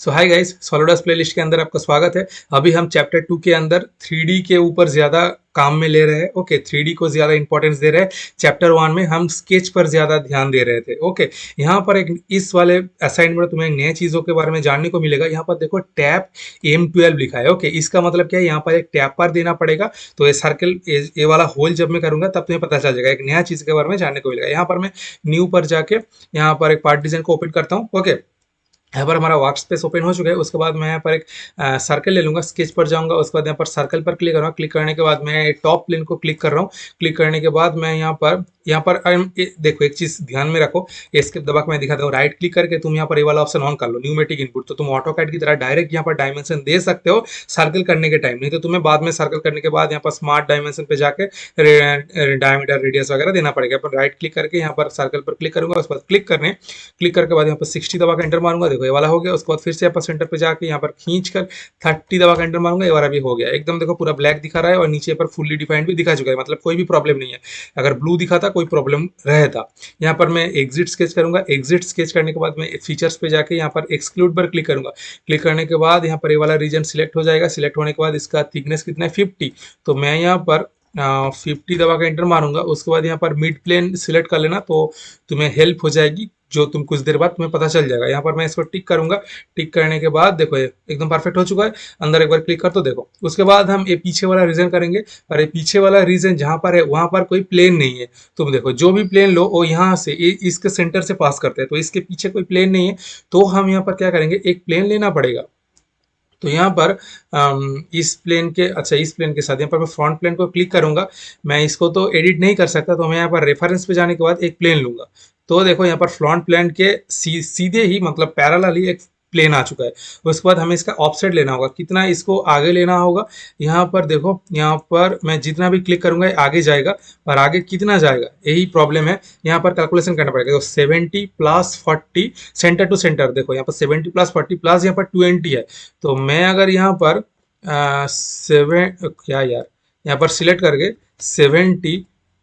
सो hi guys, solids playlist के अंदर आपका स्वागत है। अभी हम चैप्टर 2 के अंदर 3D के ऊपर ज़्यादा काम में ले रहे हैं। ओके, 3D को ज़्यादा इंपॉर्टेंस दे रहे हैं। चैप्टर 1 में हम स्केच पर ज़्यादा ध्यान दे रहे थे। ओके, यहाँ पर एक इस वाले असाइनमेंट में तुम्हें नए चीज़ों के बारे में जानने को मिलेगा। यहाँ पर देखो टैप M12 लिखा है। ओके, इसका मतलब क्या है, यहाँ पर एक टैप पर देना पड़ेगा। तो ये सर्कल, ये वाला होल जब मैं करूँगा तब तुम्हें पता चल जाएगा, एक नया चीज़ के बारे में जानने को मिलेगा। यहाँ पर मैं न्यू पर जाके यहाँ पर एक पार्ट डिजाइन को ओपन करता हूँ। ओके, यहाँ पर हमारा वर्क स्पेस ओपन हो चुका है। उसके बाद मैं यहाँ पर एक सर्कल ले लूंगा, स्केच पर जाऊंगा। उसके बाद यहाँ पर सर्कल पर क्लिक करूँगा। क्लिक करने के बाद मैं टॉप प्लेन को क्लिक कर रहा हूँ। क्लिक करने के बाद मैं यहाँ पर देखो एक चीज ध्यान में रखो, एस्केप दबा के मैं दिखाता हूँ। राइट क्लिक करके तुम यहाँ पर ये वाला ऑप्शन ऑन कर लो, न्यूमेटिक इनपुट। तो तुम ऑटोकैड की तरह डायरेक्ट यहाँ पर डायमेंशन दे सकते हो सर्कल करने के टाइम। नहीं तो तुम्हें बाद में सर्कल करने के बाद यहाँ पर स्मार्ट डायमेंशन पे जाके डायमीटर रेडियस वगैरह देना पड़ेगा। पर राइट क्लिक करके यहाँ पर सर्कल पर क्लिक करूंगा। उसके बाद क्लिक करके बाद यहाँ पर 60 दबा का एंटर मारूंगा। देखो ये वाला हो गया। उसके बाद फिर से यहाँ पर सेंटर पे जाके यहाँ पर खींच कर 30 दबा का एंटर मारूंगा। ये वाला भी हो गया एकदम। देखो पूरा ब्लैक दिखा रहा है और नीचे पर फुल्ली डिफाइंड भी दिखा चुका है, मतलब कोई भी प्रॉब्लम नहीं है। अगर ब्लू दिखाता कोई प्रॉब्लम रहता। यहाँ पर मैं एग्जिट स्केच करूंगा। एग्जिट स्केच करने के बाद मैं फीचर्स पे जाके यहाँ पर एक्सक्लूड पर क्लिक करूंगा। क्लिक करने के बाद यहाँ पर ये वाला रीजन सिलेक्ट हो जाएगा। सिलेक्ट होने के बाद इसका थिकनेस कितना है, 50। तो मैं यहाँ पर 50 दबा का एंटर मारूंगा। उसके बाद यहाँ पर मिड प्लेन सिलेक्ट कर लेना, तो तुम्हें हेल्प हो जाएगी, जो तुम कुछ देर बाद तुम्हें पता चल जाएगा। यहाँ पर मैं इसको टिक करूंगा। टिक करने के बाद देखो ये एकदम परफेक्ट हो चुका है। अंदर एक बार क्लिक कर तो देखो। उसके बाद हम ये पीछे वाला रीजन करेंगे, और ये पीछे वाला रीजन जहां पर है वहां पर कोई प्लेन नहीं है। तुम देखो जो भी प्लेन लो वो यहाँ से इसके सेंटर से पास करते हैं, तो इसके पीछे कोई प्लेन नहीं है। तो हम यहाँ पर क्या करेंगे, एक प्लेन लेना पड़ेगा। तो यहाँ पर इस प्लेन के साथ यहाँ पर मैं फ्रंट प्लेन को क्लिक करूंगा। मैं इसको तो एडिट नहीं कर सकता, तो मैं यहाँ पर रेफरेंस पे जाने के बाद एक प्लेन लूंगा। तो देखो यहाँ पर फ्रंट प्लेन के सीधे ही मतलब पैरेलल ही एक प्लेन आ चुका है। उसके बाद हमें इसका ऑफसेट लेना होगा, कितना इसको आगे लेना होगा। यहाँ पर देखो, यहाँ पर मैं जितना भी क्लिक करूंगा आगे जाएगा, और आगे कितना जाएगा यही प्रॉब्लम है। यहाँ पर कैलकुलेशन करना पड़ेगा। तो 70 प्लस 40 सेंटर टू सेंटर, देखो यहाँ पर 70 प्लस 40 प्लस यहाँ पर 20 है। तो मैं अगर यहाँ पर यहाँ पर सिलेक्ट करके 70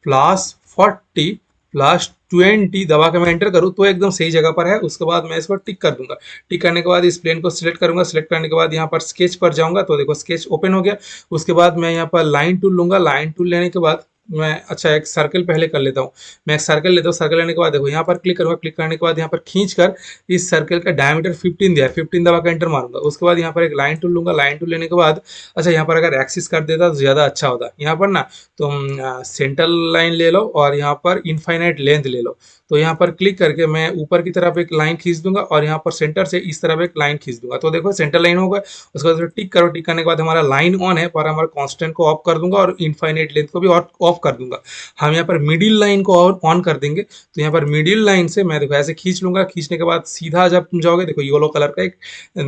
प्लस 40 प्लस 20 दबा के मैं एंटर करूँ तो एकदम सही जगह पर है। उसके बाद मैं इसको टिक कर दूंगा। टिक करने के बाद इस प्लेन को सिलेक्ट करूंगा। सिलेक्ट करने के बाद यहाँ पर स्केच पर जाऊंगा, तो देखो स्केच ओपन हो गया। उसके बाद मैं यहाँ पर लाइन टूल लूंगा। लाइन टूल लेने के बाद मैं एक सर्कल पहले कर लेता हूँ। मैं एक सर्कल लेता हूँ। सर्कल लेने के बाद देखो यहाँ पर क्लिक करूंगा। क्लिक करने के बाद यहाँ पर खींच कर इस सर्कल का डायमीटर 15 दिया है, 15 दबा का एंटर मारूंगा। उसके बाद यहाँ पर एक लाइन टूल लूंगा। लाइन टूल लेने के बाद यहाँ पर अगर एक्सिस कर देता तो ज़्यादा अच्छा होता। यहाँ पर ना तुम सेंटर लाइन ले लो और यहाँ पर इनफाइनाइट लेंथ ले लो। तो यहाँ पर क्लिक करके मैं ऊपर की तरफ एक लाइन खींच दूंगा और यहाँ पर सेंटर से इस तरफ एक लाइन खींच दूंगा। तो देखो सेंटर लाइन होगा। उसके बाद टिक करो। टिक करने के बाद हमारा लाइन ऑन है, पर हमारा कांस्टेंट को ऑफ कर दूंगा और इनफाइनाइट लेंथ को भी ऑफ कर दूंगा। हम यहाँ पर मिडिल लाइन को ऑन कर देंगे। तो यहाँ पर मिडिल लाइन से मैं देखो ऐसे खींच लूंगा। खींचने के बाद सीधा जब तुम जाओगे, देखो येलो कलर का एक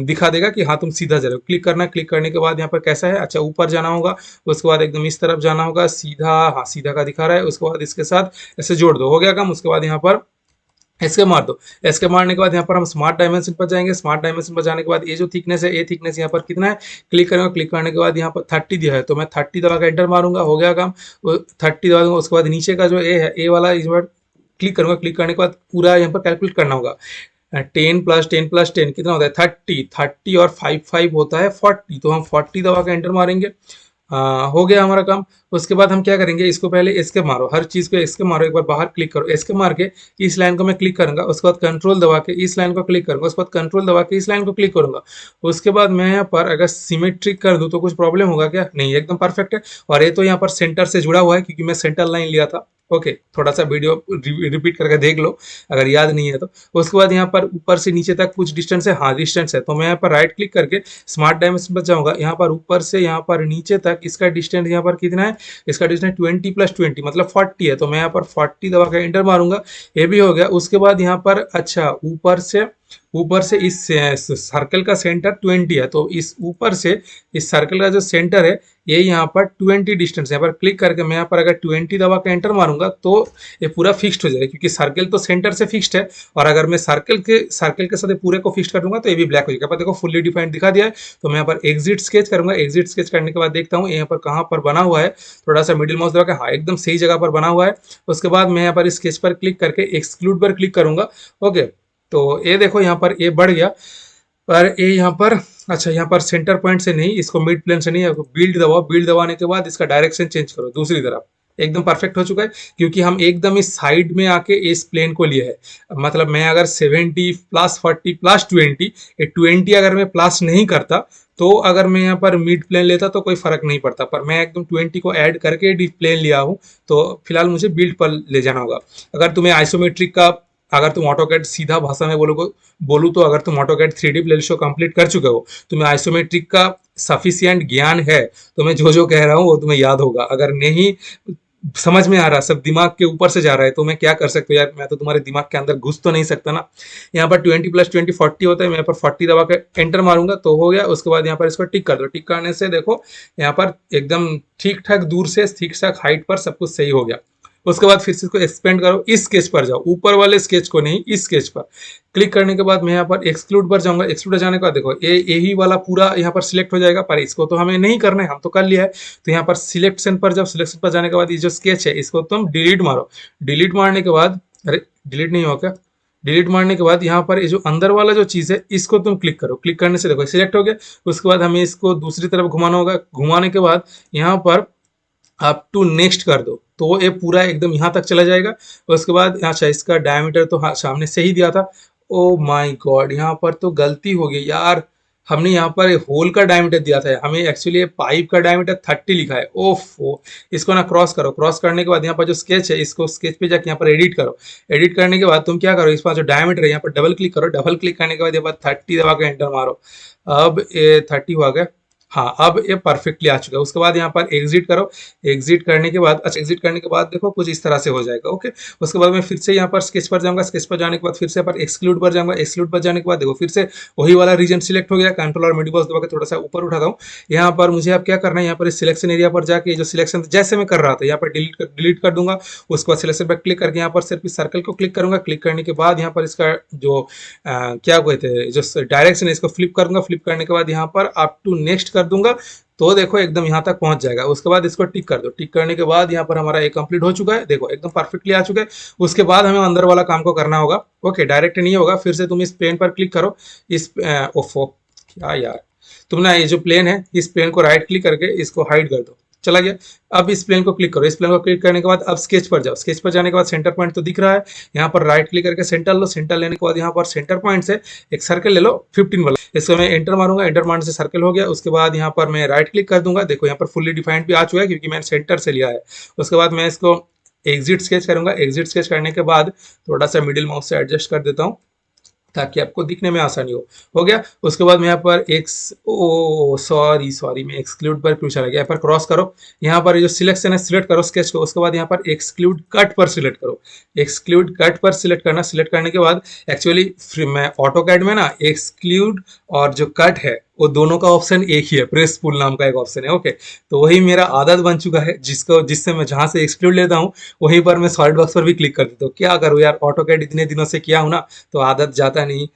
दिखा देगा कि हाँ तुम सीधा जा रहे हो। क्लिक करना। क्लिक करने के बाद यहाँ पर कैसा है, ऊपर जाना होगा। उसके बाद एकदम इस तरफ जाना होगा सीधा। हाँ सीधा का दिखा रहा है। उसके बाद इसके साथ ऐसे जोड़ दो, हो गया काम। उसके बाद यहाँ पर इसके मार दो। इसके मारने के बाद यहाँ पर हम स्मार्ट डायमेंशन पर जाएंगे। स्मार्ट डायमेंशन पर जाने के बाद ये जो थिकनेस है, ये थिकनेस यहाँ पर कितना है क्लिक करेंगे। क्लिक करने के बाद यहाँ पर 30 दिया है, तो मैं 30 दबा का एंटर मारूंगा। हो गया काम, 30 दबा दूंगा। उसके बाद नीचे का जो ए है, ए वाला इस बार क्लिक करूंगा। क्लिक करने के बाद पूरा यहाँ पर कैलकुलेट करना होगा। 10 प्लस 10 प्लस 10 कितना होता है, 30 और 5 होता है 40। तो हम 40 दबा का एंटर मारेंगे। हो गया हमारा काम। उसके बाद हम क्या करेंगे, इसको पहले एस्केप मारो, हर चीज को एस्केप मारो। एक बार बाहर क्लिक करो, एस्केप मार के इस लाइन को मैं क्लिक करूंगा। उसके बाद कंट्रोल दबा के इस लाइन को क्लिक करूंगा। उसके बाद कंट्रोल दबा के इस लाइन को क्लिक करूंगा। उसके बाद मैं यहाँ पर अगर सिमेट्रिक कर दूं तो कुछ प्रॉब्लम होगा क्या, नहीं एकदम परफेक्ट है। और ये तो यहाँ पर सेंटर से जुड़ा हुआ है क्योंकि मैं सेंटर लाइन लिया था। ओके, थोड़ा सा वीडियो रिपीट करके देख लो अगर याद नहीं है तो। उसके बाद यहाँ पर ऊपर से नीचे तक कुछ डिस्टेंस है, हाँ डिस्टेंस है। तो मैं यहाँ पर राइट क्लिक करके स्मार्ट डायमेंशन पर जाऊंगा। यहाँ पर ऊपर से यहाँ पर नीचे तक इसका डिस्टेंस यहाँ पर कितना है, इसका डिस्टेंस 20 प्लस 20 मतलब 40 है। तो मैं यहाँ पर 40 दबा का एंटर मारूंगा। ये भी हो गया। उसके बाद यहाँ पर ऊपर से इस सर्कल का सेंटर 20 है, तो इस ऊपर से इस सर्कल का जो सेंटर है ये यहाँ पर 20 डिस्टेंस है। यहाँ पर क्लिक करके मैं यहाँ पर अगर 20 दबा का एंटर मारूंगा तो ये पूरा फिक्स्ड हो जाएगा, क्योंकि सर्कल तो सेंटर से फिक्स्ड है। और अगर मैं सर्कल के साथ पूरे को फिक्स कर दूंगा तो ये भी ब्लैक हो जाएगा। पर देखो फुल्ली डिफाइंड दिखा दिया है। तो मैं यहाँ पर एग्जिट स्केच करूंगा। एग्जिट स्केच करने के बाद देखता हूँ यहाँ पर कहाँ पर बना हुआ है। थोड़ा सा मिडिल माउस दबा के, हाँ एकदम सही जगह पर बना हुआ है। उसके बाद मैं यहाँ पर स्केच पर क्लिक करके एक्सक्लूड पर क्लिक करूंगा। ओके, तो ये देखो यहाँ पर ये बढ़ गया। पर ये यहाँ पर, अच्छा यहाँ पर सेंटर पॉइंट से नहीं, इसको मिड प्लेन से नहीं, बिल्ड दबाओ, बिल्ड दबाने के बाद इसका डायरेक्शन चेंज करो दूसरी तरफ। एकदम परफेक्ट हो चुका है, क्योंकि हम एकदम इस साइड में आके इस प्लेन को लिए है। मतलब मैं अगर 70 प्लस 40 प्लस 20, ये 20 अगर मैं प्लस नहीं करता, तो अगर मैं यहाँ पर मिड प्लेन लेता तो कोई फर्क नहीं पड़ता, पर मैं एकदम 20 को ऐड करके डी प्लेन लिया हूँ, तो फिलहाल मुझे बिल्ड पर ले जाना होगा। अगर तुम्हें आइसोमेट्रिक का, अगर तुम ऑटोकैड सीधा भाषा में बोलूँ तो अगर तुम AutoCAD 3D plane show complete कर चुके हो, तुम्हें आइसोमेट्रिक का सफिशियंट ज्ञान है, तो मैं जो जो कह रहा हूँ वो तुम्हें याद होगा। अगर नहीं समझ में आ रहा, सब दिमाग के ऊपर से जा रहा है, तो मैं क्या कर सकता हूँ यार, मैं तो तुम्हारे दिमाग के अंदर घुस तो नहीं सकता ना। यहाँ पर 20 प्लस 20 40 होता है, मैं यहाँ पर 40 दबा के एंटर मारूंगा तो हो गया। उसके बाद यहाँ पर इसको टिक कर दो, टिक करने से देखो यहाँ पर एकदम ठीक ठाक दूर से ठीक ठाक हाइट पर सब कुछ सही हो गया। उसके बाद फिर से इसको एक्सपेंड करो, इस स्केच पर जाओ, ऊपर वाले स्केच को नहीं, इस स्केच पर क्लिक करने के बाद मैं यहाँ पर एक्सक्लूड पर जाऊंगा। एक्सक्लूड जाने के बाद देखो यही वाला पूरा यहाँ पर सिलेक्ट हो जाएगा, पर इसको तो हमें नहीं करना है, हम तो कर लिया है। तो यहाँ पर सिलेक्शन पर जाओ, सिलेक्शन पर जाने के बाद ये जो स्केच है इसको तुम डिलीट मारो। डिलीट मारने के बाद, अरे डिलीट नहीं हो क्या, डिलीट मारने के बाद यहाँ पर ये जो अंदर वाला जो चीज़ है इसको तुम क्लिक करो। क्लिक करने से देखो सिलेक्ट हो गया। उसके बाद हमें इसको दूसरी तरफ घुमाना होगा। घुमाने के बाद यहाँ पर अप टू नेक्स्ट कर दो, तो ये पूरा एकदम यहाँ तक चला जाएगा। उसके बाद अच्छा इसका डायमीटर तो हाँ सामने से ही दिया था। ओ माय गॉड, यहाँ पर तो गलती हो गई यार, हमने यहाँ पर होल का डायमीटर दिया था, हमें एक्चुअली पाइप का डायमीटर 30 लिखा है। ओफो, इसको ना क्रॉस करो। क्रॉस करने के बाद यहाँ पर जो स्केच है, इसको स्केच पे जाके यहाँ पर एडिट करो। एडिट करने के बाद तुम क्या करो, इस पर जो डायमीटर है यहाँ पर डबल क्लिक करो। डबल क्लिक करने के बाद यहाँ पर 30 दबा के एंटर मारो। अब ये 30 हुआ गया। हाँ अब ये परफेक्टली आ चुका है। उसके बाद यहाँ पर एग्जिट करो। एग्जिट करने के बाद, अच्छा एग्जिट करने के बाद देखो कुछ इस तरह से हो जाएगा। ओके, उसके बाद मैं फिर से यहाँ पर स्केच पर जाऊंगा। स्केच पर जाने के बाद फिर से पर एक्सक्लूड पर जाऊंगा। एक्सक्लूड पर जाने के बाद देखो फिर से वही वाला रीजन सिलेक्ट हो गया। कंट्रोल और मिडिल माउस दबा के थोड़ा सा ऊपर उठाता हूँ। यहाँ पर मुझे अब क्या करना है, यहाँ पर सिलेक्शन एरिया पर जाके जो सिलेक्शन जैसे मैं कर रहा था यहाँ पर डिलीट कर दूंगा। उसके बाद सिलेक्शन पर क्लिक करके यहाँ पर सिर्फ इस सर्कल को क्लिक करूंगा। क्लिक करने के बाद यहाँ पर इसका जो क्या कहते हैं जो डायरेक्शन है इसको फ्लिप करूंगा। फ्लिप करने के बाद यहाँ पर अप टू नेक्स्ट कर दूंगा, तो देखो एकदम यहाँ तक पहुंच जाएगा। उसके बाद इसको टिक कर दो। टिक करने के बाद यहाँ पर हमारा ये कंप्लीट हो चुका है, देखो एकदम परफेक्टली आ चुका है। उसके बाद हमें अंदर वाला काम को करना होगा। ओके, डायरेक्ट नहीं होगा, फिर से तुम इस प्लेन पर क्लिक करो। इस ओफो क्या यार, तुम ना ये जो प्लेन है इस प्लेन को राइट क्लिक करके इसको हाइड कर दो। चला गया। अब इस प्लेन को क्लिक करो। इस प्लेन को क्लिक करने के बाद अब स्केच पर जाओ। स्केच पर जाने के बाद सेंटर पॉइंट तो दिख रहा है, यहाँ पर राइट क्लिक करके सेंटर लो। सेंटर लेने के बाद यहाँ पर सेंटर पॉइंट से एक सर्कल ले लो 15 वाला। इसको मैं एंटर मारूंगा। एंटर मारने से सर्कल हो गया। उसके बाद यहाँ पर मैं राइट क्लिक कर दूंगा। देखो यहाँ पर फुल्ली डिफाइंड भी आ चुका है, क्योंकि मैंने सेंटर से लिया है। उसके बाद मैं इसको एग्जिट स्केच करूंगा। एग्जिट स्केच करने के बाद थोड़ा सा मिडिल माउस से एडजस्ट कर देता हूँ ताकि आपको दिखने में आसानी हो गया। उसके बाद मैं यहाँ पर ओ सॉरी सॉरी, मैं एक्सक्लूड पर क्यों चला गया। यहाँ पर क्रॉस करो। यहाँ पर जो सिलेक्शन है सिलेक्ट करो स्केच को। उसके बाद यहाँ पर एक्सक्लूड कट पर सिलेक्ट करो। एक्सक्लूड कट पर सिलेक्ट करना। सिलेक्ट करने के बाद एक्चुअली मैं ऑटो कैड में ना एक्सक्लूड और जो कट है वो दोनों का ऑप्शन एक ही है, प्रेस पुल नाम का एक ऑप्शन है। ओके, तो वही मेरा आदत बन चुका है, जिससे मैं जहाँ से एक्सक्लूड लेता हूँ वहीं पर मैं सॉलिड बॉक्स पर भी क्लिक कर देता हूँ। क्या करूँ यार, ऑटो कैड इतने दिनों से किया हूँ ना, तो आदत जाता नहीं।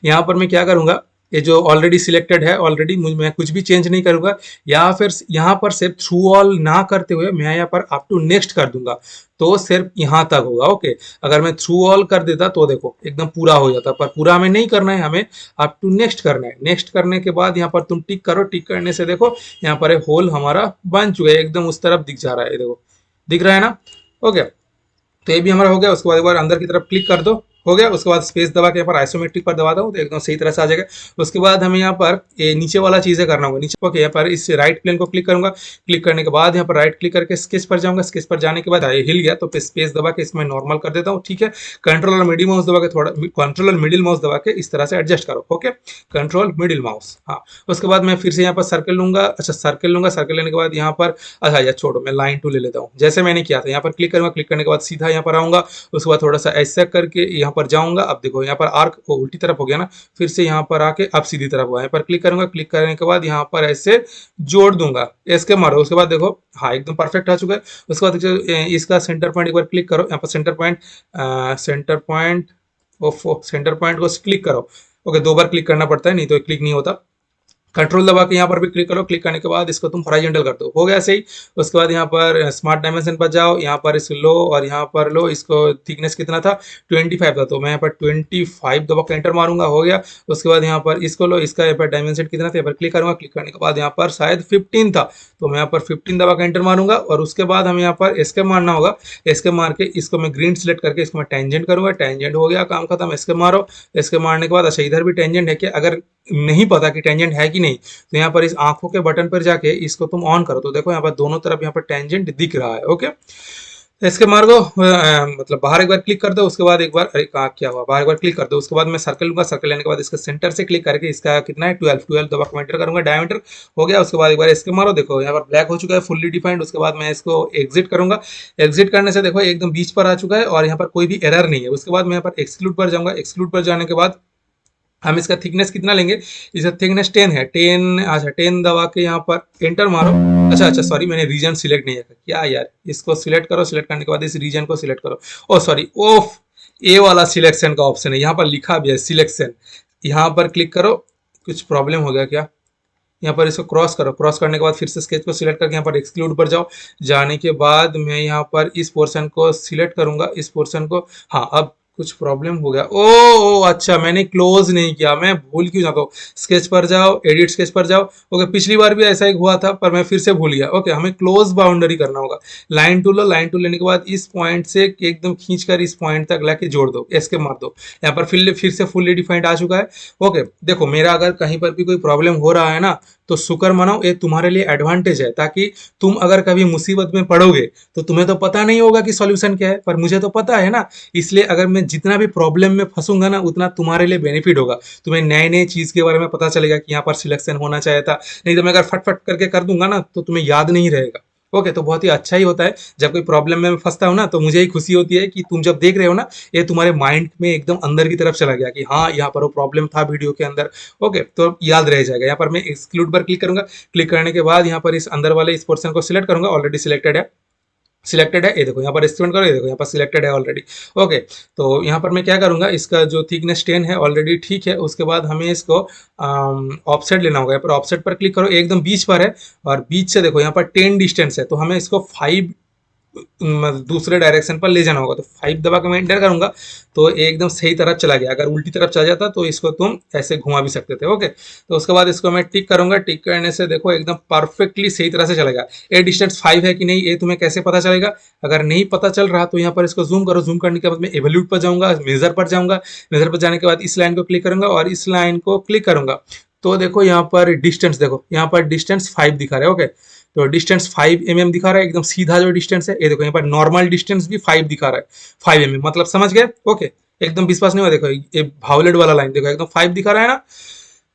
यहाँ पर मैं क्या करूंगा, ये जो ऑलरेडी सिलेक्टेड है, ऑलरेडी मैं कुछ भी चेंज नहीं करूंगा। या फिर यहाँ पर सिर्फ थ्रू ऑल ना करते हुए मैं यहाँ पर अप टू नेक्स्ट कर दूंगा, तो सिर्फ यहाँ तक होगा। ओके, अगर मैं थ्रू ऑल कर देता तो देखो एकदम पूरा हो जाता, पर पूरा हमें नहीं करना है, हमें अप टू नेक्स्ट करना है। नेक्स्ट करने के बाद यहाँ पर तुम टिक करो। टिक करने से देखो यहाँ पर होल हमारा बन चुका है, एकदम उस तरफ दिख जा रहा है, देखो दिख रहा है ना। ओके, तो ये भी हमारा हो गया। उसके बाद एक बार अंदर की तरफ क्लिक कर दो, हो गया। उसके बाद स्पेस दबा के यहाँ पर आइसोमेट्रिक पर दबा दो, तो एकदम सही तरह से आ जाएगा। उसके बाद हमें यहाँ पर ये नीचे वाला चीज़ें करना होगा। नीचे ओके, यहाँ पर इस राइट प्लेन को क्लिक करूंगा। क्लिक करने के बाद यहाँ पर राइट क्लिक करके स्केच पर जाऊंगा। स्केच पर जाने के बाद ये हिल गया, तो स्पेस दबा के इसमें नॉर्मल कर देता हूँ। ठीक है, कंट्रोल और मिडिल माउस दबा के थोड़ा, कंट्रोल और मिडिल माउस दबा के इस तरह से एडजस्ट करो। Okay, control middle mouse. हाँ, उसके बाद मैं फिर से यहाँ पर सर्कल लूंगा। अच्छा सर्कल लूंगा। सर्कल लेने के बाद यहाँ पर, अच्छा यार छोड़ो, मैं लाइन टू ले लेता हूँ जैसे मैंने किया था। यहाँ पर क्लिक करूंगा। क्लिक करने के बाद सीधा यहाँ पर आऊंगा। उसके बाद थोड़ा सा ऐसा करके यहाँ पर जाऊंगा। अब देखो यहाँ पर आर्क उल्टी तरफ हो गया ना, फिर से यहाँ पर आके अब सीधी तरफ हुआ। यहाँ पर क्लिक करूंगा। क्लिक करने के बाद यहाँ पर ऐसे जोड़ दूंगा, इसके मारो। उसके बाद देखो हाँ एकदम परफेक्ट आ चुका है। उसके बाद इसका सेंटर पॉइंट एक बार क्लिक करो। यहाँ पर सेंटर पॉइंट को क्लिक करो। ओके, 2 बार क्लिक करना पड़ता है, नहीं तो क्लिक नहीं होता। कंट्रोल दबा के यहाँ पर भी क्लिक करो, क्लिक करने के बाद इसको तुम हॉरिजॉन्टल कर दो, हो गया सही। उसके बाद यहाँ पर स्मार्ट डायमेंशन पर जाओ, यहाँ पर इस लो और यहाँ पर लो, इसको थिकनेस कितना था 25 था, तो मैं यहाँ पर 25 दबा के एंटर मारूंगा, हो गया। उसके बाद यहाँ पर इसको लो, इसका यहाँ पर डायमेंशन कितना था, यहाँ पर क्लिक करूंगा, क्लिक करने के बाद यहाँ पर शायद 15 था, तो मैं यहाँ पर 15 दबा के एंटर मारूंगा। और उसके बाद हमें यहाँ पर एस्केप मारना होगा, एस्केप मार के इसको मैं ग्रीन सिलेक्ट करके इसको मैं टेंजेंट करूंगा, टेंजेंट हो गया, काम खत्म। एस्केप मारो, एस्केप मारने के बाद अच्छा इधर भी टेंजेंट है क्या, अगर नहीं पता कि टेंजेंट है कि नहीं, तो यहाँ पर इस आंखों के बटन पर जाके इसको तुम ऑन करो, तो देखो यहाँ पर दोनों तरफ यहाँ पर टेंजेंट दिख रहा है। ओके, इसके मार दो, मतलब बाहर एक बार क्लिक कर दो, उसके बाद एक बार, अरे कहा क्या हुआ, बाहर एक बार क्लिक कर दो, उसके बाद मैं सर्कल लूंगा, सर्कल लेने के बाद इसके सेंटर से क्लिक करके इसका कितना है 12 दबा कमेंटर करूंगा, डायमीटर हो गया। उसके बाद एक बार इसके मारो, देखो यहाँ पर ब्लैक हो चुका है, फुल्ली डिफाइंड। उसके बाद मैं इसको एग्जिट करूंगा, एग्जिट करने से देखो एकदम बीच पर आ चुका है और यहाँ पर कोई भी एरर नहीं है। उसके बाद मैं यहाँ पर एक्सक्लूड पर जाऊंगा, एक्सक्लूड पर जाने के बाद हम इसका थिकनेस कितना लेंगे, इसका थिकनेस 10 है, 10, अच्छा 10 दबा के यहाँ पर एंटर मारो। अच्छा अच्छा सॉरी, मैंने रीजन सिलेक्ट नहीं किया क्या यार, इसको सिलेक्ट करो, सिलेक्ट करने के बाद इस रीजन को सिलेक्ट करो। ओ सॉरी, ओफ, ए वाला सिलेक्शन का ऑप्शन है, यहाँ पर लिखा भी है सिलेक्शन, यहाँ पर क्लिक करो। कुछ प्रॉब्लम हो गया क्या, यहाँ पर इसको क्रॉस करो, क्रॉस करने के बाद फिर से स्केच को सिलेक्ट करके यहाँ पर एक्सक्लूड पर जाओ, जाने के बाद मैं यहाँ पर इस पोर्शन को सिलेक्ट करूंगा, इस पोर्शन को। हाँ, अब कुछ प्रॉब्लम हो गया, ओ अच्छा मैंने क्लोज नहीं किया, मैं भूल क्यों जाता हूँ। स्केच पर जाओ, एडिट स्केच पर जाओ। ओके, पिछली बार भी ऐसा ही हुआ था पर मैं फिर से भूल गया। ओके, हमें क्लोज बाउंड्री करना होगा, लाइन टू लो, लाइन टू लेने के बाद इस पॉइंट से एकदम खींच कर इस पॉइंट तक लाके जोड़ दो, एस्केप मार दो। यहाँ पर फिर से फुल्ली डिफाइंड आ चुका है। ओके, देखो मेरा अगर कहीं पर भी कोई प्रॉब्लम हो रहा है ना, तो शुक्र मनाओ, ये तुम्हारे लिए एडवांटेज है, ताकि तुम अगर कभी मुसीबत में पड़ोगे तो तुम्हें तो पता नहीं होगा कि सॉल्यूशन क्या है, पर मुझे तो पता है ना। इसलिए अगर मैं जितना भी प्रॉब्लम में फंसूंगा ना, उतना तुम्हारे लिए बेनिफिट होगा, तुम्हें नए नए चीज के बारे में पता चलेगा कि यहाँ पर सिलेक्शन होना चाहिए था, नहीं तो मैं अगर फटफट करके कर दूंगा ना तो तुम्हें याद नहीं रहेगा। ओके, तो बहुत ही अच्छा ही होता है जब कोई प्रॉब्लम में फंसता हूँ ना, तो मुझे ही खुशी होती है कि तुम जब देख रहे हो ना, ये तुम्हारे माइंड में एकदम अंदर की तरफ चला गया कि हाँ यहाँ पर वो प्रॉब्लम था वीडियो के अंदर। ओके, तो याद रह जाएगा। यहाँ पर मैं एक्सक्लूड पर क्लिक करूंगा, क्लिक करने के बाद यहाँ पर इस अंदर वाले इस पोर्शन को सिलेक्ट करूंगा, ऑलरेडी सिलेक्टेड है, सिलेक्टेड है, ये देखो यहाँ पर एक्सपेंड करो, ये देखो यहाँ पर सिलेक्टेड है ऑलरेडी। ओके, तो यहाँ पर मैं क्या करूंगा, इसका जो थिकनेस 10 है ऑलरेडी ठीक है। उसके बाद हमें इसको ऑफसेट लेना होगा, यहाँ पर ऑफसेट पर क्लिक करो, एकदम बीच पर है और बीच से देखो यहाँ पर 10 डिस्टेंस है, तो हमें इसको 5 दूसरे डायरेक्शन पर ले जाना होगा, तो 5 दबा के मैं एंटर करूंगा, तो ये एकदम सही तरफ चला गया। अगर उल्टी तरफ चला जाता तो इसको तुम ऐसे घुमा भी सकते थे। ओके, तो उसके बाद इसको मैं टिक करूंगा, टिक करने से देखो एकदम परफेक्टली सही तरह से चलेगा। ये डिस्टेंस 5 है कि नहीं, ये तुम्हें कैसे पता चलेगा, अगर नहीं पता चल रहा तो यहाँ पर इसको जूम करो, जूम करने के बाद मैं एवल्यूट पर जाऊंगा, मेजर पर जाऊंगा, मेजर पर जाने के बाद इस लाइन को क्लिक करूंगा और इस लाइन को क्लिक करूंगा, तो देखो यहाँ पर डिस्टेंस, देखो यहाँ पर डिस्टेंस 5 दिखा रहा है। ओके, तो डिस्टेंस 5 mm दिखा रहा है, एकदम सीधा जो डिस्टेंस है। ये देखो यहाँ पर नॉर्मल डिस्टेंस भी 5 दिखा रहा है, 5 mm, मतलब समझ गए। ओके, एकदम विश्वास नहीं हुआ, देखो ये भावलेट वाला लाइन देखो एकदम 5 दिखा रहा है ना।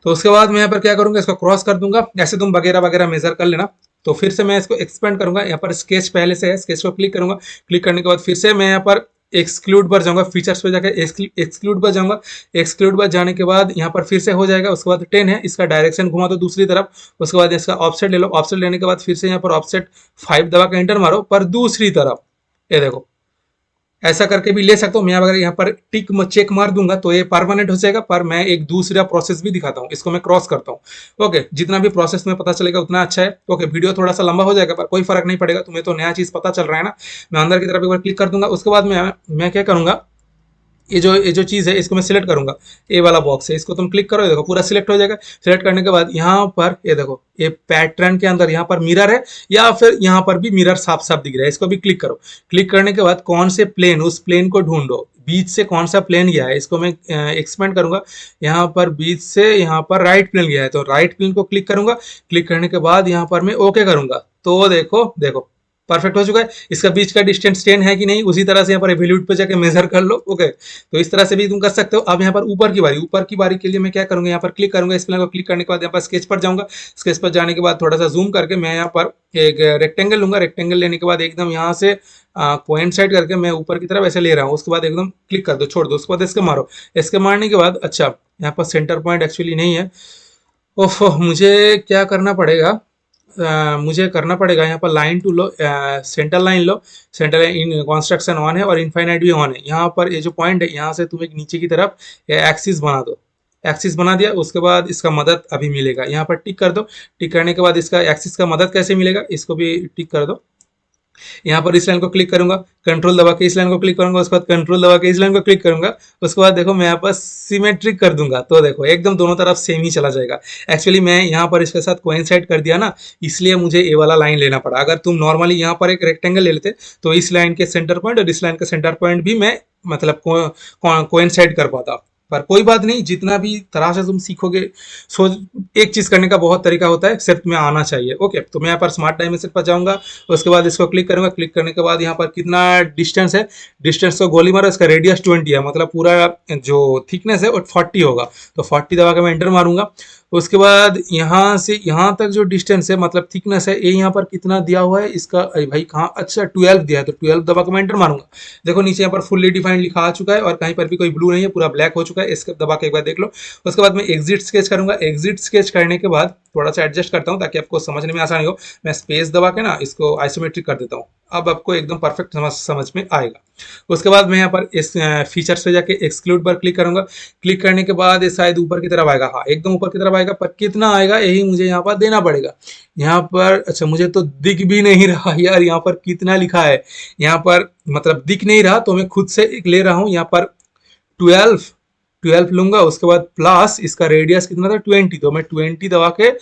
तो उसके बाद मैं यहाँ पर क्या करूंगा, इसको क्रॉस कर दूंगा, ऐसे तुम वगैरह वगैरह मेजर कर लेना। तो फिर से मैं इसको एक्सपेंड करूंगा, यहाँ पर स्केच पहले से है, स्केच को क्लिक करूंगा, क्लिक करने के बाद फिर से मैं यहाँ पर एक्सक्लूड पर जाऊंगा, फीचर्स पे जाकर एक्सक्लूड पर जाऊंगा, एक्सक्लूड पर जाने के बाद यहाँ पर फिर से हो जाएगा। उसके बाद 10 है, इसका डायरेक्शन घुमा दो दूसरी तरफ। उसके बाद इसका ऑफसेट ले लो, ऑफसेट लेने के बाद फिर से यहाँ पर ऑफसेट 5 दबा के एंटर मारो, पर दूसरी तरफ। ये देखो ऐसा करके भी ले सकता हूँ मैं, अगर यहाँ पर टिक चेक मार दूंगा तो ये परमानेंट हो जाएगा, पर मैं एक दूसरा प्रोसेस भी दिखाता हूँ, इसको मैं क्रॉस करता हूँ। ओके, जितना भी प्रोसेस में पता चलेगा उतना अच्छा है। ओके, वीडियो थोड़ा सा लंबा हो जाएगा पर कोई फर्क नहीं पड़ेगा, तुम्हें तो नया चीज पता चल रहा है ना। मैं अंदर की तरफ एक बार क्लिक कर दूंगा, उसके बाद मैं क्या करूंगा, ये जो चीज़ है इसको मैं सिलेक्ट करूंगा, ए वाला बॉक्स है, इसको तुम क्लिक करो, ये देखो पूरा सिलेक्ट हो जाएगा। सिलेक्ट करने के बाद यहाँ पर ये देखो, ये पैटर्न के अंदर यहाँ पर मिरर है, या फिर यहाँ पर भी मिरर साफ साफ दिख रहा है, इसको भी क्लिक करो। क्लिक करने के बाद कौन से प्लेन, उस प्लेन को ढूंढो, बीच से कौन सा प्लेन गया है, इसको मैं एक्सपेंड करूंगा। यहाँ पर बीच से यहाँ पर राइट प्लेन गया है, तो राइट प्लेन को क्लिक करूंगा। क्लिक करने के बाद यहाँ पर मैं ओके करूंगा, तो देखो देखो परफेक्ट हो चुका है। इसका बीच का डिस्टेंस 10 है कि नहीं, उसी तरह से यहाँ पर एवल्यूट पे जाके मेजर कर लो। ओके, तो इस तरह से भी तुम कर सकते हो। अब यहाँ पर ऊपर की बारी के लिए मैं क्या करूंगा, यहाँ पर क्लिक करूंगा, इस प्लेन को क्लिक करने के बाद यहाँ पर स्केच पर जाऊंगा। स्केच पर जाने के बाद थोड़ा सा जूम करके मैं यहाँ पर एक रेक्टेंगल लूंगा, रेक्टेंगल लेने के बाद एकदम यहाँ से पॉइंट साइड करके मैं ऊपर की तरफ ऐसे ले रहा हूँ। उसके बाद एकदम क्लिक कर दो, छोड़ दो, उसके बाद इसके मारो। इसके मारने के बाद अच्छा यहाँ पर सेंटर पॉइंट एक्चुअली नहीं है, ओह मुझे क्या करना पड़ेगा, मुझे करना पड़ेगा यहाँ पर लाइन टू लो, सेंटर लाइन लो। Centre line in construction on है और इनफाइनाइट भी ऑन है। यहाँ पर ये जो पॉइंट है, यहाँ से तुम एक नीचे की तरफ एक्सिस बना दो, एक्सिस बना दिया, उसके बाद इसका मदद अभी मिलेगा, यहाँ पर टिक कर दो। टिक करने के बाद इसका एक्सिस का मदद कैसे मिलेगा, इसको भी टिक कर दो। यहाँ पर इस लाइन को क्लिक करूंगा, कंट्रोल दबा के इस लाइन को क्लिक करूंगा, उसके बाद कंट्रोल दबा के इस लाइन को क्लिक करूंगा, उसके बाद देखो मैं यहाँ पर सिमेट्रिक कर दूंगा, तो देखो एकदम दोनों तरफ सेम ही चला जाएगा। एक्चुअली मैं यहाँ पर इसके साथ कोइंसाइड कर दिया ना, इसलिए मुझे ये वाला लाइन लेना पड़ा। अगर तुम नॉर्मली यहाँ पर एक रेक्टेंगल ले लेते तो इस लाइन के सेंटर पॉइंट और इस लाइन के सेंटर पॉइंट भी मैं मतलब कोइंसाइड कर पाता। पर कोई बात नहीं, जितना भी तरह से तुम सीखोगे, सो एक चीज करने का बहुत तरीका होता है, सिर्फ तुम्हें आना चाहिए। ओके, तो मैं यहाँ पर स्मार्ट डायमेंशन पर जाऊंगा, उसके बाद इसको क्लिक करूंगा। क्लिक करने के बाद यहाँ पर कितना डिस्टेंस है, डिस्टेंस को गोली मारो, इसका रेडियस 20 है, मतलब पूरा जो थिकनेस है वो 40 होगा। तो 40 दबा के मैं एंटर मारूंगा। उसके बाद यहाँ से यहाँ तक जो डिस्टेंस है मतलब थिकनेस है, ये यहाँ पर कितना दिया हुआ है इसका, अरे भाई कहाँ, अच्छा 12 दिया है, तो 12 दबा के मैं एंटर मारूंगा। देखो नीचे यहाँ पर फुल्ली डिफाइंड लिखा आ चुका है और कहीं पर भी कोई ब्लू नहीं है, पूरा ब्लैक हो चुका है। इसके दबा के एक बार देख लो। उसके बाद मैं एग्जिट स्केच करूंगा। एग्जिट स्केच करने के बाद थोड़ा सा एडजस्ट करता हूँ ताकि आपको समझने में आसानी हो। मैं स्पेस दबा के ना इसको आइसोमेट्रिक कर देता हूँ, अब आपको एकदम परफेक्ट समझ में आएगा। उसके बाद मैं यहाँ पर इस फीचर्स पे जाके एक्सक्लूड पर क्लिक करूंगा। क्लिक करने के बाद ये शायद ऊपर की तरफ आएगा, हाँ एकदम ऊपर की तरफ आएगा, पर कितना आएगा यही मुझे यहाँ पर देना पड़ेगा। यहाँ पर अच्छा मुझे तो दिख भी नहीं रहा यार, यहाँ पर कितना लिखा है, यहाँ पर मतलब दिख नहीं रहा, तो मैं खुद से एक ले रहा हूँ। यहाँ पर 12 लूंगा, उसके बाद प्लस इसका रेडियस कितना था 20, तो मैं 20 दबा के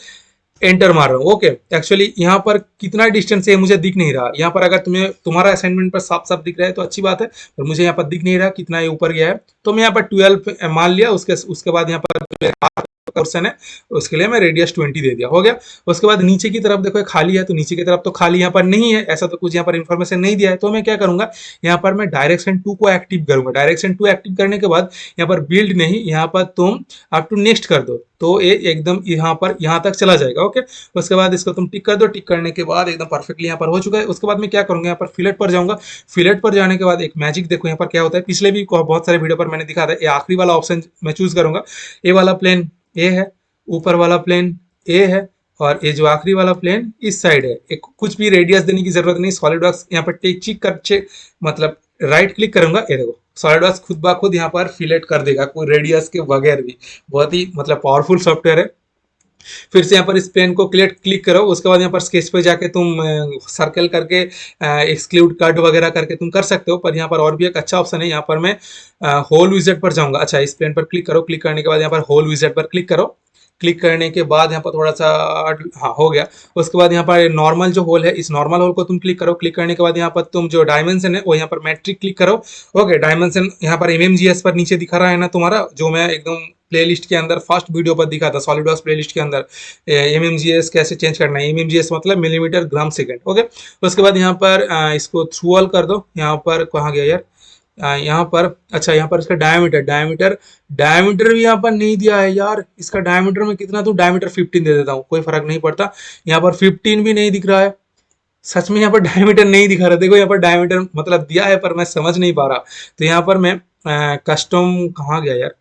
एंटर मार रहा हूँ। ओके, एक्चुअली यहाँ पर कितना डिस्टेंस है मुझे दिख नहीं रहा। यहाँ पर अगर तुम्हें तुम्हारा असाइनमेंट पर साफ साफ दिख रहा है तो अच्छी बात है, पर मुझे यहाँ पर दिख नहीं रहा कितना ये ऊपर गया है, तो मैं यहाँ पर 12 मान लिया। उसके बाद यहाँ पर क्वेश्चन है, उसके लिए मैं रेडियस 20 दे दिया, हो गया। उसके बाद नीचे की तरफ देखो खाली है, तो नीचे की तरफ तो खाली यहाँ पर नहीं है, ऐसा तो कुछ यहाँ पर इन्फॉर्मेशन नहीं दिया है, तो मैं क्या करूंगा, यहाँ पर मैं डायरेक्शन 2 को एक्टिव करूंगा। डायरेक्शन 2 एक्टिव करने के बाद यहाँ पर बिल्ड नहीं, यहाँ पर तुम अप टू नेक्स्ट कर दो, तो ये एकदम यहाँ पर यहाँ तक चला जाएगा। ओके, उसके बाद इसको तुम टिक कर दो। टिक करने के बाद एकदम परफेक्टली यहाँ पर हो चुका है। उसके बाद मैं क्या करूंगा, यहाँ पर फिलेट पर जाऊंगा। फिलेट पर जाने के बाद एक मैजिक देखो यहाँ पर क्या होता है, पिछले भी बहुत सारे वीडियो पर मैंने दिखा था। ये आखिरी वाला ऑप्शन मैं चूज करूंगा। ये वाला प्लेन ए है, ऊपर वाला प्लेन ए है, और ये जो आखिरी वाला प्लेन इस साइड है। एक कुछ भी रेडियस देने की जरूरत नहीं, सॉलिड वर्क्स यहाँ पर टेक चिक कर मतलब राइट क्लिक करूंगा, ये देखो सॉलिड वर्क्स खुद ब खुद यहाँ पर फिलेट कर देगा, कोई रेडियस के बगैर भी। बहुत ही मतलब पावरफुल सॉफ्टवेयर है। फिर से यहाँ पर इस पेन को क्लिक करो। उसके बाद यहाँ पर स्केच पे जाके तुम सर्कल करके एक्सक्लूड कट वगैरह करके तुम कर सकते हो, पर यहाँ पर और भी एक अच्छा ऑप्शन है। यहाँ पर मैं होल विजेट पर जाऊंगा। अच्छा, इस पेन पर क्लिक करो। क्लिक करने के बाद यहाँ पर होल विजेट पर क्लिक करो। क्लिक करने के बाद यहाँ पर थोड़ा सा, हाँ हो गया। उसके बाद यहाँ पर नॉर्मल जो होल है, इस नॉर्मल होल को तुम क्लिक करो। क्लिक करने के बाद यहाँ पर तुम जो डायमेंशन है वो यहाँ पर मैट्रिक क्लिक करो। ओके, डायमेंशन यहाँ पर एमएमजीएस पर नीचे दिखा रहा है ना तुम्हारा, जो मैं एकदम प्लेलिस्ट के अंदर फर्स्ट वीडियो पर दिखा था, सॉलिड वर्क्स प्लेलिस्ट के अंदर एमएमजीएस कैसे चेंज करना है। एमएमजीएस मतलब मिलीमीटर ग्राम सेकेंड। ओके, उसके बाद यहाँ पर इसको थ्रू ऑल कर दो। यहाँ पर कहाँ गया यार, यहाँ पर अच्छा, यहाँ पर इसका डायमीटर भी यहाँ पर नहीं दिया है यार। इसका डायमीटर में कितना दूं, डायमीटर 15 दे देता हूँ, कोई फर्क नहीं पड़ता। यहाँ पर 15 भी नहीं दिख रहा है, सच में यहाँ पर डायमीटर नहीं दिखा रहा। देखो यहाँ पर डायमीटर मतलब दिया है पर मैं समझ नहीं पा रहा। तो यहाँ पर मैं कस्टम कहाँ गया यार,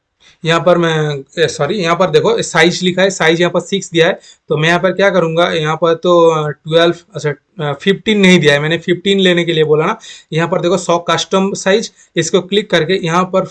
यहाँ पर मैं सॉरी, यहाँ पर देखो साइज लिखा है, साइज यहाँ पर 6 दिया है। तो मैं यहाँ पर क्या करूंगा, यहाँ पर तो 12, अच्छा 15 नहीं दिया है, मैंने 15 लेने के लिए बोला ना। यहाँ पर देखो 100 कस्टम साइज, इसको क्लिक करके यहाँ पर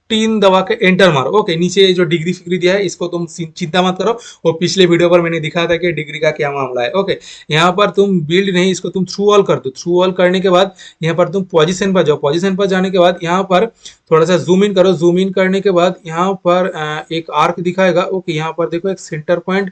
15 दबा के एंटर मारो। ओके, नीचे जो डिग्री फिग्री दिया है इसको तुम चिंता मत करो, वो पिछले वीडियो पर मैंने दिखाया था कि डिग्री का क्या मामला है। ओके, यहाँ पर तुम बिल्ड नहीं, इसको तुम थ्रू ऑल कर दो। थ्रू ऑल करने के बाद यहाँ पर तुम पोजीशन पर जाओ। पोजीशन पर जाने के बाद यहाँ पर थोड़ा सा जूम इन करो। जूम इन करने के बाद यहाँ पर एक आर्क दिखाएगा। ओके, यहाँ पर देखो एक सेंटर पॉइंट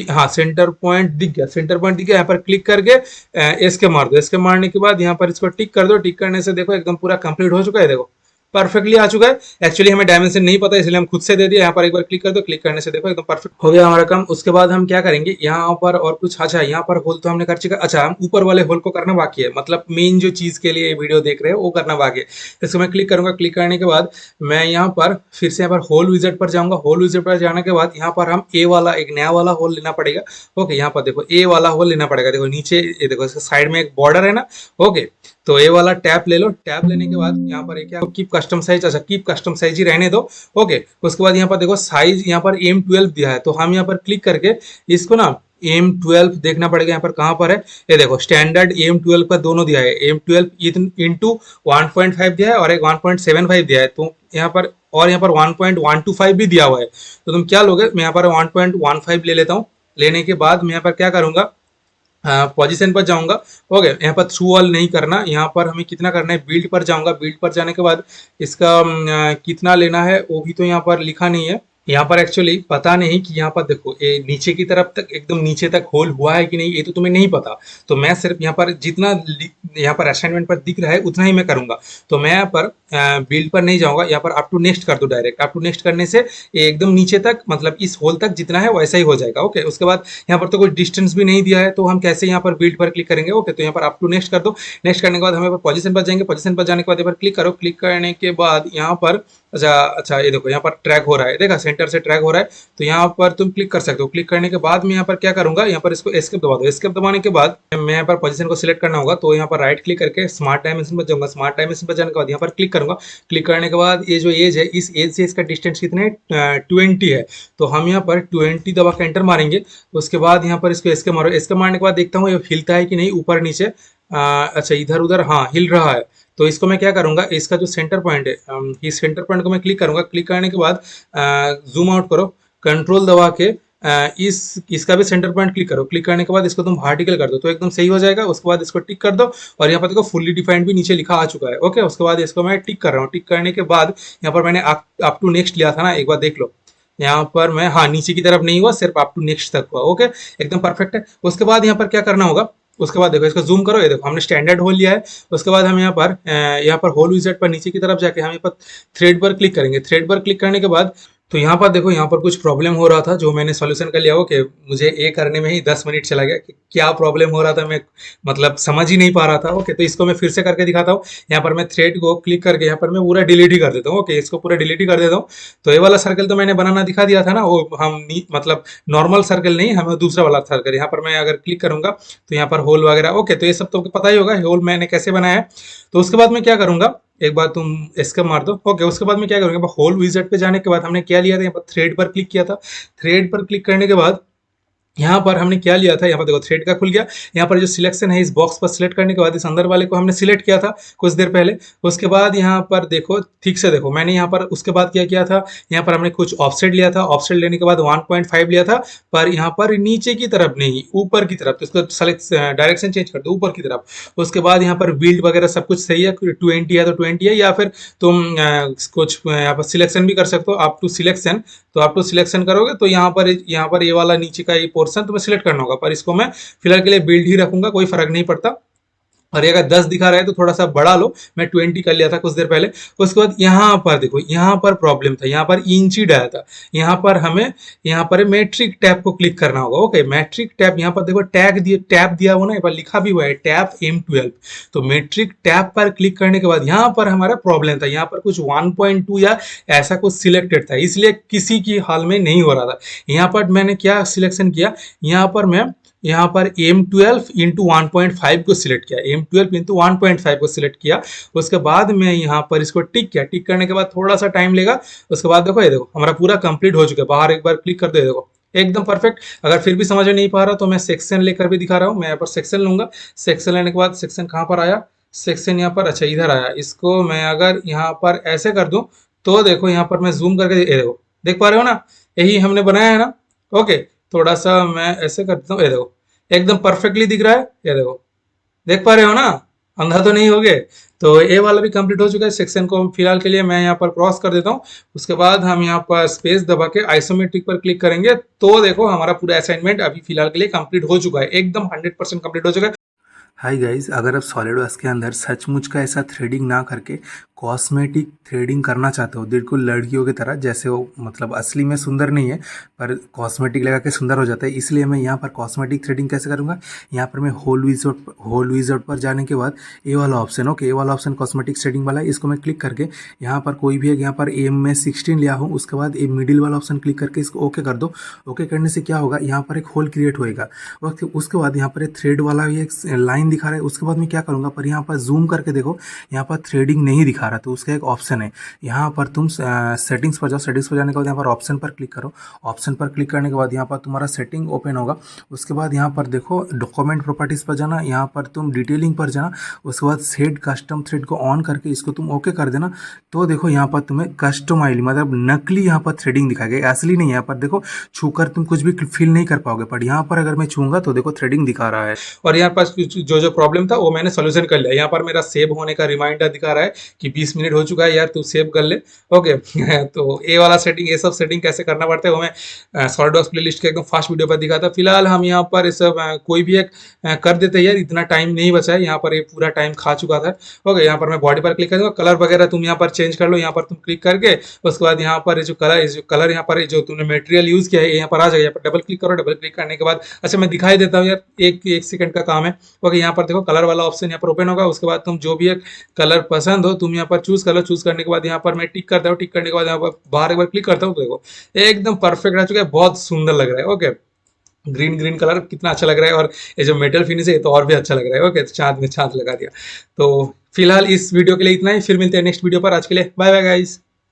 हाँ सेंटर पॉइंट दिख गया। सेंटर पॉइंट दिख गया, यहाँ पर क्लिक करके इसके मार दो। इसके मारने के बाद यहाँ पर इसको टिक कर दो। टिक करने से देखो एकदम पूरा कंप्लीट हो चुका है, देखो परफेक्टली आ चुका है। एक्चुअली हमें डायमेंशन नहीं पता इसलिए हम खुद से दे दिए। यहाँ पर एक बार क्लिक कर दो। क्लिक करने से देखो एकदम परफेक्ट हो गया हमारा काम। उसके बाद हम क्या करेंगे, यहाँ पर और कुछ, अच्छा यहाँ पर होल तो हमने कर चुका। अच्छा, हम ऊपर वाले होल को करना बाकी है, मतलब मेन जो चीज के लिए वीडियो देख रहे हो वो करना बाकी है। इसको मैं क्लिक करूंगा। क्लिक करने के बाद मैं यहाँ पर फिर से यहाँ पर होल विजेट पर जाऊंगा। होल विजेट पर जाने के बाद यहाँ पर हम ए वाला एक नया वाला होल लेना पड़ेगा। ओके, यहाँ पर देखो ए वाला होल लेना पड़ेगा। देखो नीचे ये देखो साइड में एक बॉर्डर है ना। ओके, तो ये वाला टैप ले लो। टैप लेने के बाद यहाँ पर क्या, कीप कस्टम साइज, अच्छा कीप कस्टम साइज ही रहने दो। ओके, उसके बाद यहाँ पर देखो साइज यहाँ पर M12 दिया है, तो हम यहाँ पर क्लिक करके इसको ना M12 देखना पड़ेगा यहाँ पर कहाँ पर है। ये देखो स्टैंडर्ड M12 का दोनों दिया है, M12 इंटू 1.5 दिया है और एक 1.75 दिया है, तो यहाँ पर और यहाँ पर 1.125 भी दिया हुआ है। तो तुम क्या लोगे, मैं यहाँ पर 1.15 ले लेता हूँ। लेने के बाद मैं यहाँ पर क्या करूंगा, पोजीशन पर जाऊंगा। ओके, यहाँ पर थ्रू ऑल नहीं करना, यहाँ पर हमें कितना करना है, बिल्ड पर जाऊंगा। बिल्ड पर जाने के बाद इसका कितना लेना है वो भी तो यहाँ पर लिखा नहीं है। यहाँ पर एक्चुअली पता नहीं कि यहाँ पर देखो ये नीचे की तरफ तक एकदम नीचे तक होल हुआ है कि नहीं, ये तो तुम्हें नहीं पता। तो मैं सिर्फ यहाँ पर जितना यहाँ पर असाइनमेंट पर दिख रहा है उतना ही मैं करूंगा। तो मैं यहाँ पर बिल्ड पर नहीं जाऊंगा, यहाँ पर अप टू नेक्स्ट कर दो डायरेक्ट। अप टू नेक्स्ट करने से ये एकदम नीचे तक, मतलब इस होल तक जितना है वैसा ही हो जाएगा। ओके, उसके बाद यहाँ पर तो कोई डिस्टेंस भी नहीं दिया है, तो हम कैसे यहाँ पर बिल्ड पर क्लिक करेंगे। ओके, तो यहाँ पर अप टू नेक्स्ट कर दो। नेक्स्ट करने के बाद हमें पोजीशन पर जाएंगे। पोजीशन पर जाने के बाद यहाँ पर क्लिक करो। क्लिक करने के बाद यहाँ पर अच्छा अच्छा, ये देखो यहाँ पर ट्रैक हो रहा है, देखा सेंटर से ट्रैक हो रहा है। तो यहाँ पर तुम क्लिक कर सकते हो। क्लिक करने के बाद मैं यहाँ पर क्या करूंगा, यहाँ पर इसको एस्केप दबा दो। एस्केप दबाने के बाद मैं यहाँ पर पोजीशन को सिलेक्ट करना होगा, तो यहाँ पर राइट क्लिक करके स्मार्ट डायमेंशन पर जाऊंगा। स्मार्ट डायमेंशन पर जाने के बाद यहाँ पर क्लिक करूंगा। क्लिक करने के बाद ये जो एज है, इस एज से इसका डिस्टेंस कितना है, 20 है। तो हम यहाँ पर 20 दबा के एंटर मारेंगे। उसके बाद यहाँ पर इसको एस्केप मारो। एस्केप मारने के बाद देखता हूँ ये हिलता है कि नहीं ऊपर नीचे। अच्छा इधर उधर, हाँ हिल रहा है। तो इसको मैं क्या करूंगा, इसका जो सेंटर पॉइंट है, इस सेंटर पॉइंट को मैं क्लिक करूंगा। क्लिक करने के बाद जूम आउट करो, कंट्रोल दबा के इसका भी सेंटर पॉइंट क्लिक करो। क्लिक करने के बाद इसको तुम वर्टिकल कर दो तो एकदम सही हो जाएगा। उसके बाद इसको टिक कर दो और यहाँ पर देखो फुल्ली डिफाइंड भी नीचे लिखा आ चुका है। ओके, उसके बाद इसको मैं टिक कर रहा हूँ। टिक करने के बाद यहाँ पर मैंने अप टू नेक्स्ट लिया था ना, एक बार देख लो। यहाँ पर मैं, हाँ नीचे की तरफ नहीं हुआ, सिर्फ अप टू नेक्स्ट तक हुआ। ओके, एकदम परफेक्ट है। उसके बाद यहाँ पर क्या करना होगा, उसके बाद देखो इसको जूम करो, ये देखो हमने स्टैंडर्ड होल लिया है। उसके बाद हम यहाँ पर होल विजेट पर नीचे की तरफ जाके हम यहाँ पर थ्रेड पर क्लिक करेंगे। थ्रेड पर क्लिक करने के बाद तो यहाँ पर देखो, यहाँ पर कुछ प्रॉब्लम हो रहा था जो मैंने सॉल्यूशन कर लिया। ओके, मुझे ये करने में ही 10 मिनट चला गया कि क्या प्रॉब्लम हो रहा था, मैं मतलब समझ ही नहीं पा रहा था। ओके, तो इसको मैं फिर से करके दिखाता हूँ। यहाँ पर मैं थ्रेड को क्लिक करके यहाँ पर मैं पूरा डिलीट ही कर देता हूँ। ओके, इसको पूरा डिलीट ही कर देता हूँ। तो ये वाला सर्कल तो मैंने बनाना दिखा दिया था ना, वो हम मतलब नॉर्मल सर्कल नहीं, हमें दूसरा वाला सर्कल। यहाँ पर मैं अगर क्लिक करूंगा तो यहाँ पर होल वगैरह। ओके, तो ये सब तो पता ही होगा होल मैंने कैसे बनाया है। तो उसके बाद मैं क्या करूंगा, एक बार तुम एस्केप मार दो। ओके, उसके बाद मैं क्या करूंगा, होल विजेट पे जाने के बाद हमने क्या लिया था, यहाँ पर थ्रेड पर क्लिक किया था। थ्रेड पर क्लिक करने के बाद यहाँ पर हमने क्या लिया था, यहाँ पर देखो थ्रेड का खुल गया। यहाँ पर जो सिलेक्शन है, इस बॉक्स पर सिलेक्ट करने के बाद इस अंदर वाले को हमने सिलेक्ट किया था कुछ देर पहले। उसके बाद यहाँ पर देखो, ठीक से देखो, मैंने यहाँ पर उसके बाद क्या किया था, यहाँ पर हमने कुछ ऑफसेट लिया था। ऑफसेट लेने के बाद 1.5 लिया था, पर यहाँ पर नीचे की तरफ नहीं, ऊपर की तरफ। तो इसको सेलेक्ट डायरेक्शन चेंज कर दो ऊपर की तरफ। उसके बाद यहाँ पर बिल्ड वगैरह सब कुछ सही है, 20 है तो 20 है, या फिर तुम कुछ यहाँ पर सिलेक्शन भी कर सकते हो, अप टू सिलेक्शन। तो आप तो सिलेक्शन करोगे तो यहाँ पर ये वाला नीचे का ये पोर्शन तुम्हें सिलेक्ट करना होगा, पर इसको मैं फिलहाल के लिए बिल्ड ही रखूंगा, कोई फर्क नहीं पड़ता। और ये अगर 10 दिखा रहा है तो थोड़ा सा बढ़ा लो, मैं 20 कर लिया था कुछ देर पहले। उसके बाद यहाँ पर देखो, यहाँ पर प्रॉब्लम था, यहाँ पर इंची डाला था। यहाँ पर हमें यहाँ पर मैट्रिक टैब को क्लिक करना होगा। ओके, मैट्रिक टैब, यहाँ पर देखो टैब दिया हुआ ना, यहाँ पर लिखा भी हुआ है टैब M12। तो मैट्रिक टैब पर क्लिक करने के बाद यहाँ पर हमारा प्रॉब्लम था, यहाँ पर कुछ 1.2 या ऐसा कुछ सिलेक्टेड था, इसलिए किसी की हाल में नहीं हो रहा था। यहाँ पर मैंने क्या सिलेक्शन किया, यहाँ पर M12 इंटू 1.5 को सिलेक्ट किया, M12 इंटू 1.5 को सिलेक्ट किया। उसके बाद मैं यहाँ पर इसको टिक किया। टिक करने के बाद थोड़ा सा टाइम लेगा। उसके बाद देखो, ये देखो हमारा पूरा कंप्लीट हो चुका है। बाहर एक बार क्लिक कर दो, ये देखो एकदम परफेक्ट। अगर फिर भी समझ में नहीं पा रहा तो मैं सेक्शन लेकर भी दिखा रहा हूँ। मैं यहाँ पर सेक्शन लूंगा। सेक्शन लेने के बाद सेक्शन कहाँ पर आया, सेक्शन यहाँ पर, अच्छा इधर आया। इसको मैं अगर यहाँ पर ऐसे कर दूं तो देखो, यहाँ पर मैं जूम करके ये देखो, देख पा रहे हो ना, यही हमने बनाया है ना। ओके, थोड़ा सा मैं ऐसे कर देता हूँ, ये देखो एकदम परफेक्टली दिख रहा है। ये देखो, देख पा रहे हो ना, अंधा तो नहीं हो गए। तो ये वाला भी कंप्लीट हो चुका है। सेक्शन को फिलहाल के लिए मैं यहाँ पर क्रॉस कर देता हूँ। उसके बाद हम यहाँ पर स्पेस दबा के आइसोमेट्रिक पर क्लिक करेंगे तो देखो हमारा पूरा असाइनमेंट अभी फिलहाल के लिए कंप्लीट हो चुका है, एकदम 100% कंप्लीट हो चुका है। हाय गाइस, अगर आप सॉलिडवर्क्स के अंदर सचमुच का ऐसा थ्रेडिंग ना करके कॉस्मेटिक थ्रेडिंग करना चाहते हो, बिल्कुल लड़कियों की तरह, जैसे वो मतलब असली में सुंदर नहीं है पर कॉस्मेटिक लगा के सुंदर हो जाता है, इसलिए मैं यहाँ पर कॉस्मेटिक थ्रेडिंग कैसे करूँगा। यहाँ पर मैं होल विजर्ड पर जाने के बाद ये वाला ऑप्शन, ओके, ये वाला ऑप्शन कॉस्मेटिक थ्रेडिंग वाला है, इसको मैं क्लिक करके यहाँ पर कोई भी एक, यहाँ पर एम में 16 लिया हूँ। उसके बाद ये मिडिल वाला ऑप्शन क्लिक करके इसको ओके कर दो। ओके करने से क्या होगा, यहाँ पर एक होल क्रिएट होएगा। उसके बाद यहाँ पर थ्रेड वाला भी एक लाइन दिखा रहा है। उसके बाद मैं क्या करूँगा, पर यहाँ पर जूम करके देखो, यहाँ पर थ्रेडिंग नहीं दिखा रहा, तो उसका एक ऑप्शन है, यहाँ पर तुम सेटिंग्स पर जाओ। सेटिंग्स पर जाने के बाद यहाँ पर ऑप्शन पर क्लिक करो। ऑप्शन पर क्लिक करने के बाद यहाँ पर तुम्हारा सेटिंग ओपन होगा। उसके बाद यहाँ पर देखो डॉक्यूमेंट प्रॉपर्टीज़ पर जाना, यहाँ पर तुम डिटेलिंग पर जाना। उसके बाद सेट कस्टम थ्रेड को ऑन करके इसको तुम ओके कर देना। तो देखो यहाँ पर तुम्हें कस्टमाइज मतलब नकली यहाँ पर थ्रेडिंग दिखाएगा, असली नहीं। यहाँ पर देखो छूकर तुम कुछ भी फील नहीं कर पाओगे, पर यहाँ पर अगर मैं छूंगा तो देखो थ्रेडिंग दिखा रहा है। और यहाँ पर जो जो प्रॉब्लम था वो मैंने सोल्यूशन कर लिया। यहाँ पर मेरा सेव होने का रिमाइंडर दिखा रहा है कि 20 मिनट हो चुका है यार, तू सेव कर ले। ओके तो ये वाला सेटिंग, ये सब सेटिंग कैसे करना पड़ता है वो मैं सॉलिडवर्क्स प्लेलिस्ट के एकदम फास्ट वीडियो पर दिखाता। फिलहाल हम यहाँ पर ये सब कोई भी एक कर देते हैं यार, इतना टाइम नहीं बचा है, यहाँ पर ये पूरा टाइम खा चुका था। ओके यहाँ पर मैं बॉडी पर क्लिक कर दूंगा। कलर वगैरह तुम यहाँ पर चेंज कर लो, यहाँ पर तुम क्लिक करके उसके बाद यहाँ पर जो कलर यहाँ पर जो तुमने मटेरियल यूज किया है यहाँ पर आ जाएगा। यहाँ पर डबल क्लिक करो। डबल क्लिक करने के बाद अच्छा मैं दिखाई देता हूँ यार, एक सेकंड का काम है। ओके यहाँ पर देखो कलर वाला ऑप्शन यहाँ पर ओपन होगा। उसके बाद तुम जो भी एक कलर पसंद हो तुम यहाँ पर चूज कर लो। चूज करने के बाद यहाँ पर मैं टिक करता हूँ। टिक करने के बाद यहाँ पर बाहर एक बार क्लिक करता हूँ, तो देखो एकदम परफेक्ट रह चुका है, बहुत सुंदर लग रहा है। ओके ग्रीन ग्रीन कलर कितना अच्छा लग रहा है, और ये जो मेटल फिनिश है ये तो और भी अच्छा लग रहा है। ओके तो चांद में चांद लगा दिया। तो फिलहाल इस वीडियो के लिए इतना ही, फिर मिलते हैं नेक्स्ट वीडियो पर। आज के लिए बाय बाय गाइस।